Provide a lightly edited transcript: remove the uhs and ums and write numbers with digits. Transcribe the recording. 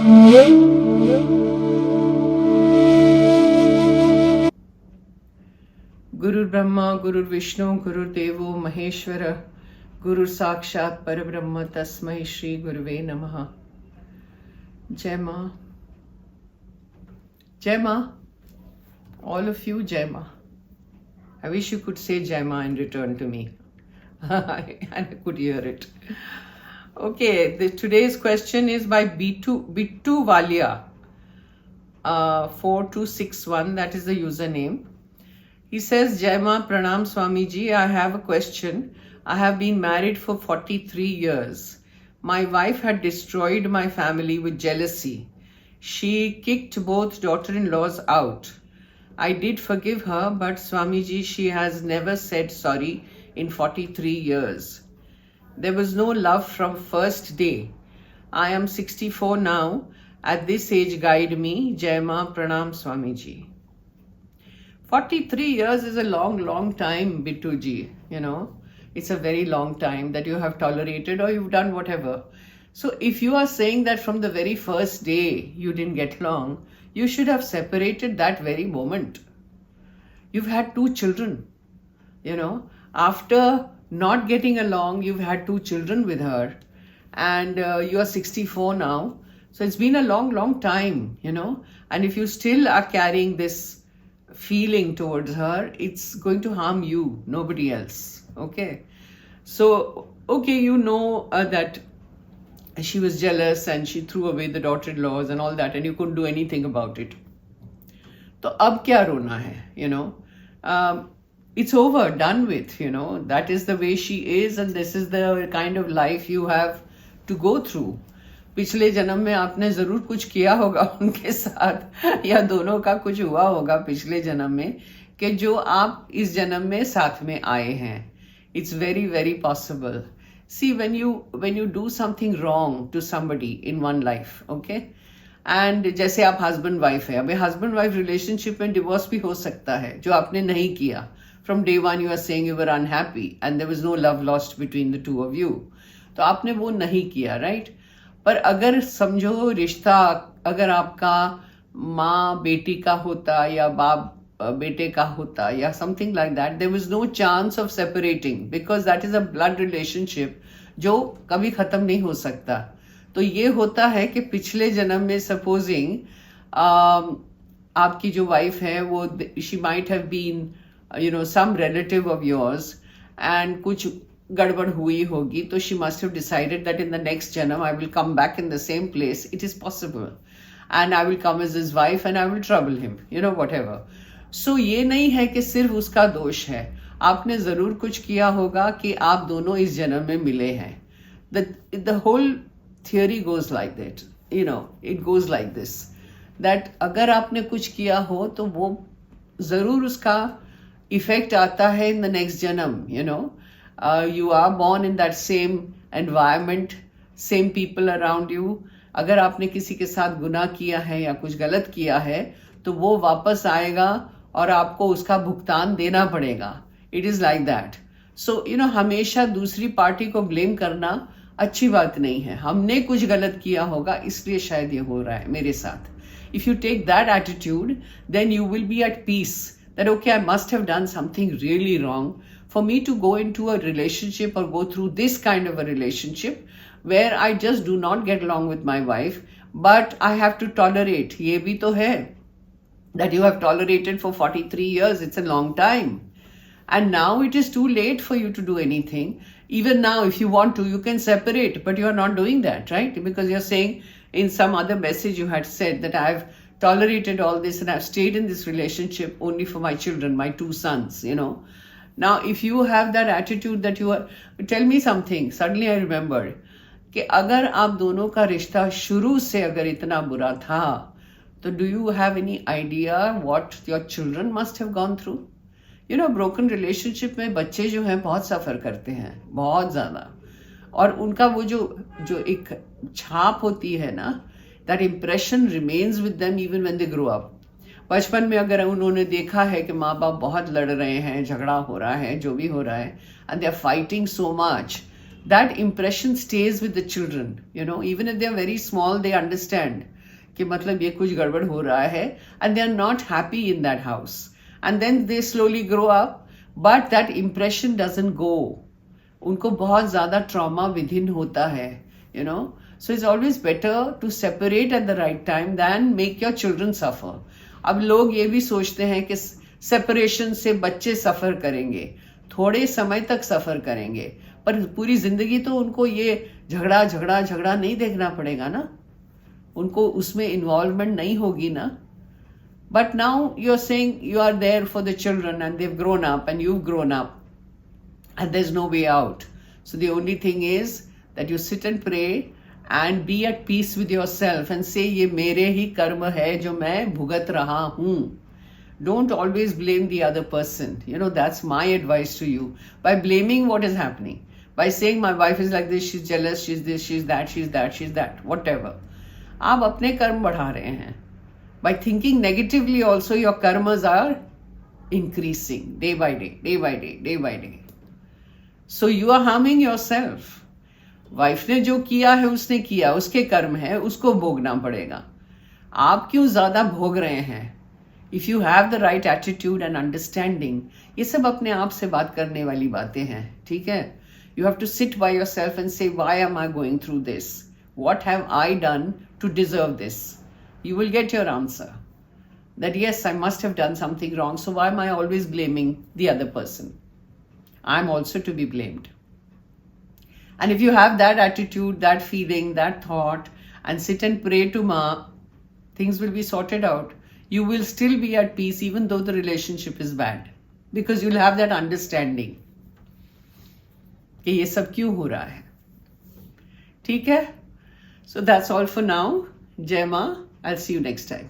Guru Brahma, Guru Vishnu, Guru Devo Maheshwara, Guru Sakshat Parabrahma Tasmai Shri Guruve Namaha. Jai Ma. Jai Ma. All of you, Jai Ma. I wish you could say Jai Ma in return to me. I could hear it. Okay, today's question is by Bittu Walia, 4261, that is the username. He says, Jai Ma, Pranam Swamiji, I have a question. I have been married for 43 years. My wife had destroyed my family with jealousy. She kicked both daughter-in-laws out. I did forgive her, but Swamiji, she has never said sorry in 43 years. There was no love from first day. I am 64 now. At this age, guide me. Jai Ma, Pranam Swamiji. 43 years is a long time, Bittuji. You know, it's a very long time that you have tolerated or you've done whatever. So if you are saying that from the very first day you didn't get along, you should have separated that very moment. You've had 2 children, you know. After not getting along, you've had 2 children with her, and you are 64 now. So it's been a long time, you know. And if you still are carrying this feeling towards her, it's going to harm you, nobody else. Okay. So, okay, you know that she was jealous and she threw away the daughter-in-laws and all that, and you couldn't do anything about it. So, ab kya rona hai, you know. It's over, done with, you know. That is the way she is, and this is the kind of life you have to go through. पिछले जन्म में आपने जरूर कुछ किया होगा उनके साथ, या दोनों का कुछ हुआ होगा पिछले जन्म में, कि जो आप इस जन्म में साथ में आए हैं. It's very possible. See, when you do something wrong to somebody in one life, okay, and जैसे आप husband wife है, अबे husband wife relationship में divorce भी हो सकता है जो आपने नहीं किया. From day one you are saying you were unhappy and there was no love lost between the two of you. तो आपने वो नहीं किया, right? पर अगर समझो रिश्ता अगर आपका माँ बेटी का होता या बाप बेटे का होता या something like that, there was no chance of separating because that is a blood relationship जो कभी खत्म नहीं हो सकता. तो ये होता है कि पिछले जन्म में supposing आपकी जो वाइफ है वो she might have been you know some relative of yours and कुछ गड़बड़ हुई होगी, तो she must have decided that in the next janam I will come back in the same place. It is possible, and I will come as his wife and I will trouble him, you know, whatever. So ये नहीं है कि सिर्फ उसका दोष है, आपने जरूर कुछ किया होगा कि आप दोनों इस जन्म में मिले हैं. The whole theory goes like that, you know, it goes like this, that अगर आपने कुछ किया हो तो वो जरूर उसका इफेक्ट आता है in the next janam, you know. You are born in that same environment, same people around you. अगर आपने किसी के साथ गुनाह किया है या कुछ गलत किया है तो वो वापस आएगा और आपको उसका भुगतान देना पड़ेगा. It is like that. So, you know, हमेशा दूसरी पार्टी को ब्लेम करना अच्छी बात नहीं है. हमने कुछ गलत किया होगा इसलिए शायद ये हो रहा है मेरे साथ. If you take that attitude, then you will be at peace. That okay, I must have done something really wrong for me to go into a relationship or go through this kind of a relationship where I just do not get along with my wife, but I have to tolerate. ये भी तो है that you have tolerated for 43 years. It's a long time. And now it is too late for you to do anything. Even now, if you want to, you can separate, but you are not doing that, right? Because you're saying in some other message you had said that I've tolerated all this and I've stayed in this relationship only for my children, my 2 sons, you know. Now, if you have that attitude that you are, tell me something, suddenly I remembered कि अगर आप दोनों का रिश्ता शुरू से अगर इतना बुरा था, तो do you have any idea what your children must have gone through? You know, broken relationship में बच्चे जो हैं बहुत सफ़र करते हैं, बहुत ज़्यादा. और उनका वो जो एक छाप होती है ना, that impression remains with them even when they grow up. बचपन में अगर उन्होंने देखा है कि माँ बाप बहुत लड़ रहे हैं, झगड़ा हो रहा है, जो भी हो रहा है, and they are fighting so much, that impression stays with the children. Even if they are very small, they understand कि मतलब ये कुछ गड़बड़ हो रहा है, and they are not happy in that house. And then they slowly grow up, but that impression doesn't go. उनको बहुत ज़्यादा trauma within होता है, So it's always better to separate at the right time than make your children suffer. अब लोग ये भी सोचते हैं कि separation से बच्चे suffer करेंगे, थोड़े समय तक suffer करेंगे, पर पूरी जिंदगी तो उनको ये झगड़ा नहीं देखना पड़ेगा ना, उनको उसमें इन्वॉल्वमेंट नहीं होगी ना. But now you're saying you are there for the children and they've grown up and you've grown up and there's no way out. So the only thing is that you sit and pray and be at peace with yourself and say ये मेरे ही कर्म है जो मैं भुगत रहा हूँ. Don't always blame the other person. That's my advice to you. By blaming what is happening, by saying my wife is like this, she's jealous, she's this, she's that, she's that, she's that, whatever. आप अपने कर्म बढ़ा रहे हैं. By thinking negatively also, your karmas are increasing day by day, day by day, day by day. So you are harming yourself. Wife ने जो किया है उसने किया, उसके कर्म है, उसको भोगना पड़ेगा. आप क्यों ज्यादा भोग रहे हैं? If you have the right attitude and understanding, ये सब अपने आप से बात करने वाली बातें हैं, ठीक है? You have to sit by yourself and say, why am I going through this? What have I done to deserve this? You will get your answer. That yes, I must have done something wrong, so why am I always blaming the other person? I'm also to be blamed. And if you have that attitude, that feeling, that thought, and sit and pray to Ma, things will be sorted out. You will still be at peace even though the relationship is bad. Because you'll have that understanding. कि ये सब क्यों हो रहा है. ठीक है? So that's all for now. Jai Ma. I'll see you next time.